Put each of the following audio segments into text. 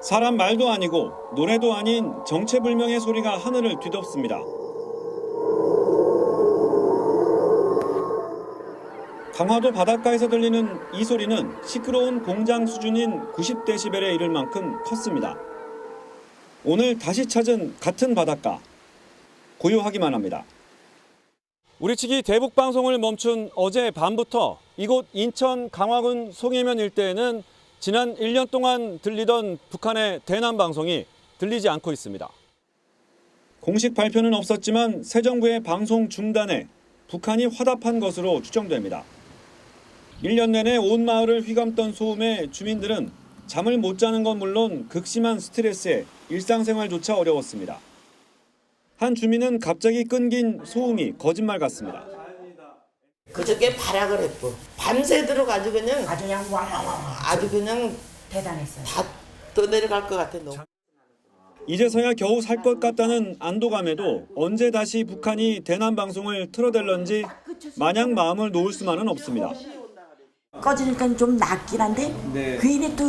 사람 말도 아니고 노래도 아닌 정체불명의 소리가 하늘을 뒤덮습니다. 강화도 바닷가에서 들리는 이 소리는 시끄러운 공장 수준인 90데시벨에 이를 만큼 컸습니다. 오늘 다시 찾은 같은 바닷가, 고요하기만 합니다. 우리 측이 대북 방송을 멈춘 어제 밤부터 이곳 인천 강화군 송해면 일대에는 지난 1년 동안 들리던 북한의 대남 방송이 들리지 않고 있습니다. 공식 발표는 없었지만 새 정부의 방송 중단에 북한이 화답한 것으로 추정됩니다. 1년 내내 온 마을을 휘감던 소음에 주민들은 잠을 못 자는 건 물론 극심한 스트레스에 일상생활조차 어려웠습니다. 한 주민은 갑자기 끊긴 소음이 거짓말 같습니다. 그저께 발악을 했고 밤새 들어가지고 그냥 아주 그냥 와와와 아주 그냥 대단했어요. 다 떠내려갈 것 같아. 너무. 이제서야 겨우 살 것 같다는 안도감에도 언제 다시 북한이 대남 방송을 틀어댈런지 마냥 마음을 놓을 수만은 없습니다. 꺼지니까 좀 낫긴 한데 괜히 또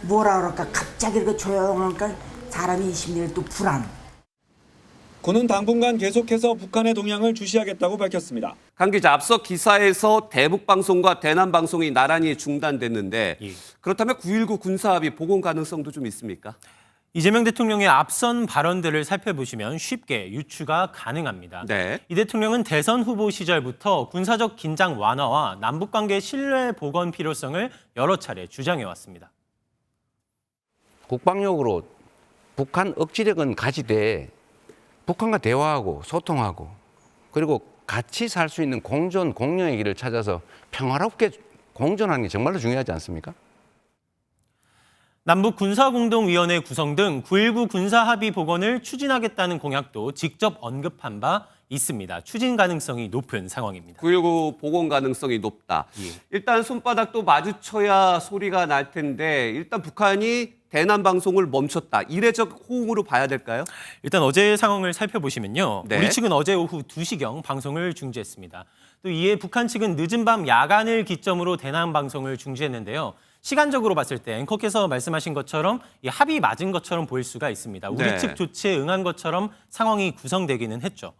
뭐라 그럴까 갑자기 이렇게 조용하니까 사람이 심리를 또 불안. 군은 당분간 계속해서 북한의 동향을 주시하겠다고 밝혔습니다. 강 기자, 앞서 기사에서 대북 방송과 대남 방송이 나란히 중단됐는데 그렇다면 9.19 군사합의 복원 가능성도 좀 있습니까? 이재명 대통령의 앞선 발언들을 살펴보시면 쉽게 유추가 가능합니다. 네. 이 대통령은 대선 후보 시절부터 군사적 긴장 완화와 남북관계 신뢰 복원 필요성을 여러 차례 주장해왔습니다. 국방력으로 북한 억지력은 가지되 북한과 대화하고 소통하고 그리고 같이 살 수 있는 공존, 공영의 길을 찾아서 평화롭게 공존하는 게 정말로 중요하지 않습니까? 남북 군사공동위원회 구성 등 9.19 군사합의 복원을 추진하겠다는 공약도 직접 언급한 바 있습니다. 추진 가능성이 높은 상황입니다. 9.19 복원 가능성이 높다. 일단 손바닥도 마주쳐야 소리가 날 텐데 일단 북한이 대남 방송을 멈췄다. 이례적 호응으로 봐야 될까요? 일단 어제의 상황을 살펴보시면요. 네. 우리 측은 어제 오후 2시경 방송을 중지했습니다. 또 이에 북한 측은 늦은 밤 야간을 기점으로 대남 방송을 중지했는데요. 시간적으로 봤을 때 앵커께서 말씀하신 것처럼 이 합의 맞은 것처럼 보일 수가 있습니다. 우리 네. 측 조치에 응한 것처럼 상황이 구성되기는 했죠.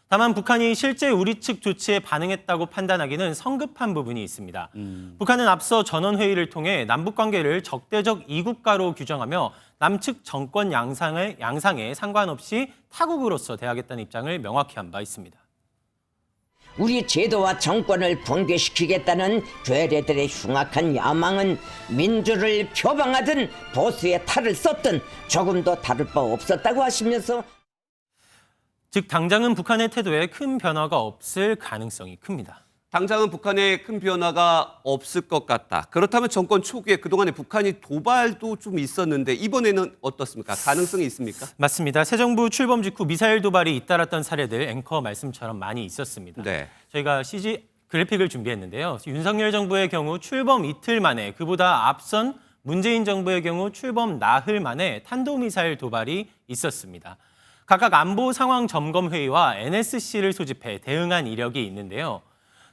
다만 북한이 실제 우리 측 조치에 반응했다고 판단하기는 성급한 부분이 있습니다. 북한은 앞서 전원회의를 통해 남북관계를 적대적 이국가로 규정하며 남측 정권 양상에 상관없이 타국으로서 대하겠다는 입장을 명확히 한 바 있습니다. 우리 제도와 정권을 붕괴시키겠다는 괴뢰들의 흉악한 야망은 민주를 표방하든 보수의 탈을 썼든 조금도 다를 바 없었다고 하시면서 즉 당장은 북한의 태도에 큰 변화가 없을 가능성이 큽니다. 당장은 북한에 큰 변화가 없을 것 같다. 그렇다면 정권 초기에 그동안에 북한이 도발도 좀 있었는데 이번에는 어떻습니까? 가능성이 있습니까? 맞습니다. 새 정부 출범 직후 미사일 도발이 잇따랐던 사례들 앵커 말씀처럼 많이 있었습니다. 네. 저희가 CG 그래픽을 준비했는데요. 윤석열 정부의 경우 출범 이틀 만에 그보다 앞선 문재인 정부의 경우 출범 나흘 만에 탄도미사일 도발이 있었습니다. 각각 안보 상황 점검 회의와 NSC를 소집해 대응한 이력이 있는데요.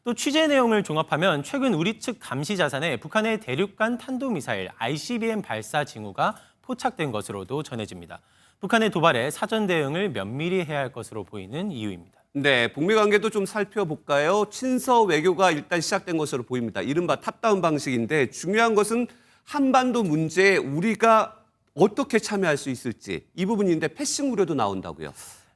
또 취재 내용을 종합하면 최근 우리 측 감시 자산에 북한의 대륙간 탄도미사일 ICBM 발사 징후가 포착된 것으로도 전해집니다. 북한의 도발에 사전 대응을 면밀히 해야 할 것으로 보이는 이유입니다. 네, 북미 관계도 좀 살펴볼까요? 친서 외교가 일단 시작된 것으로 보입니다. 이른바 탑다운 방식인데 중요한 것은 한반도 문제에 우리가 어떻게 참여할 수 있을지 이 부분인데 패싱 우려도 나온다고요.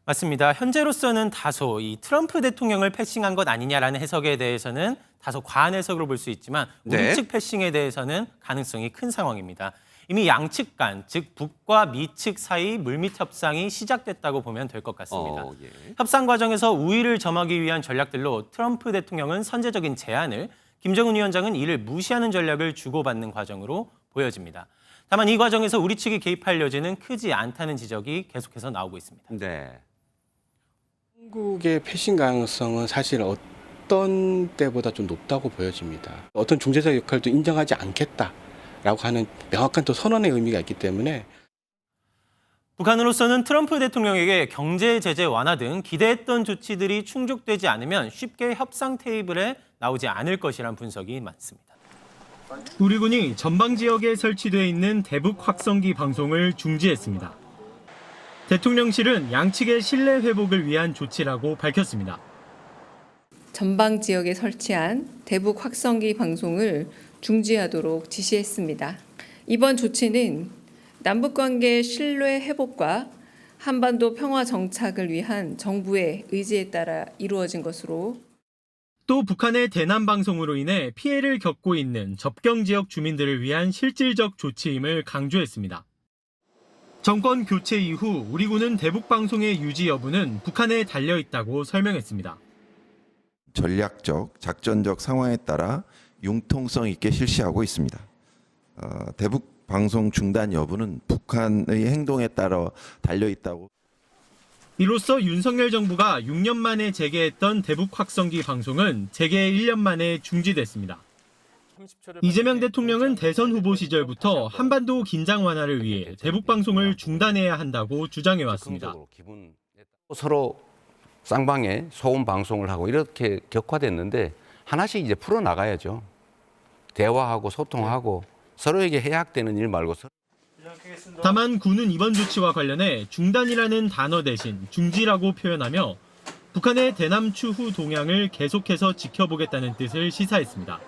맞습니다. 현재로서는 다소 이 트럼프 대통령을 패싱한 것 아니냐라는 해석에 대해서는 다소 과한 해석으로 볼 수 있지만 우리 네. 측 패싱에 대해서는 가능성이 큰 상황입니다. 이미 양측 간, 즉 북과 미 측 사이 물밑 협상이 시작됐다고 보면 될 것 같습니다. 예. 협상 과정에서 우위를 점하기 위한 전략들로 트럼프 대통령은 선제적인 제안을, 김정은 위원장은 이를 무시하는 전략을 주고받는 과정으로 보여집니다. 다만 이 과정에서 우리 측이 개입할 여지는 크지 않다는 지적이 계속해서 나오고 있습니다. 네. 한국의 패싱 가능성은 사실 어떤 때보다 좀 높다고 보여집니다. 어떤 중재자 역할도 인정하지 않겠다라고 하는 명확한 또 선언의 의미가 있기 때문에 북한으로서는 트럼프 대통령에게 경제 제재 완화 등 기대했던 조치들이 충족되지 않으면 쉽게 협상 테이블에 나오지 않을 것이란 분석이 많습니다. 우리 군이 전방 지역에 설치돼 있는 대북 확성기 방송을 중지했습니다. 대통령실은 양측의 신뢰 회복을 위한 조치라고 밝혔습니다. 전방 지역에 설치한 대북 확성기 방송을 중지하도록 지시했습니다. 이번 조치는 남북관계 신뢰 회복과 한반도 평화 정착을 위한 정부의 의지에 따라 이루어진 것으로 또 북한의 대남 방송으로 인해 피해를 겪고 있는 접경 지역 주민들을 위한 실질적 조치임을 강조했습니다. 정권 교체 이후 우리 군은 대북 방송의 유지 여부는 북한에 달려 있다고 설명했습니다. 전략적, 작전적 상황에 따라 융통성 있게 실시하고 있습니다. 대북 방송 중단 여부는 북한의 행동에 따라 달려 있다고. 이로써 윤석열 정부가 6년 만에 재개했던 대북 확성기 방송은 재개 1년 만에 중지됐습니다. 이재명 대통령은 대선 후보 시절부터 한반도 긴장 완화를 위해 대북 방송을 중단해야 한다고 주장해왔습니다. 서로 쌍방에 소음 방송을 하고 이렇게 격화됐는데 하나씩 이제 풀어 나가야죠. 대화하고 소통하고 서로에게 해악되는 일 말고. 다만 군은 이번 조치와 관련해 중단이라는 단어 대신 중지라고 표현하며 북한의 대남 추후 동향을 계속해서 지켜보겠다는 뜻을 시사했습니다.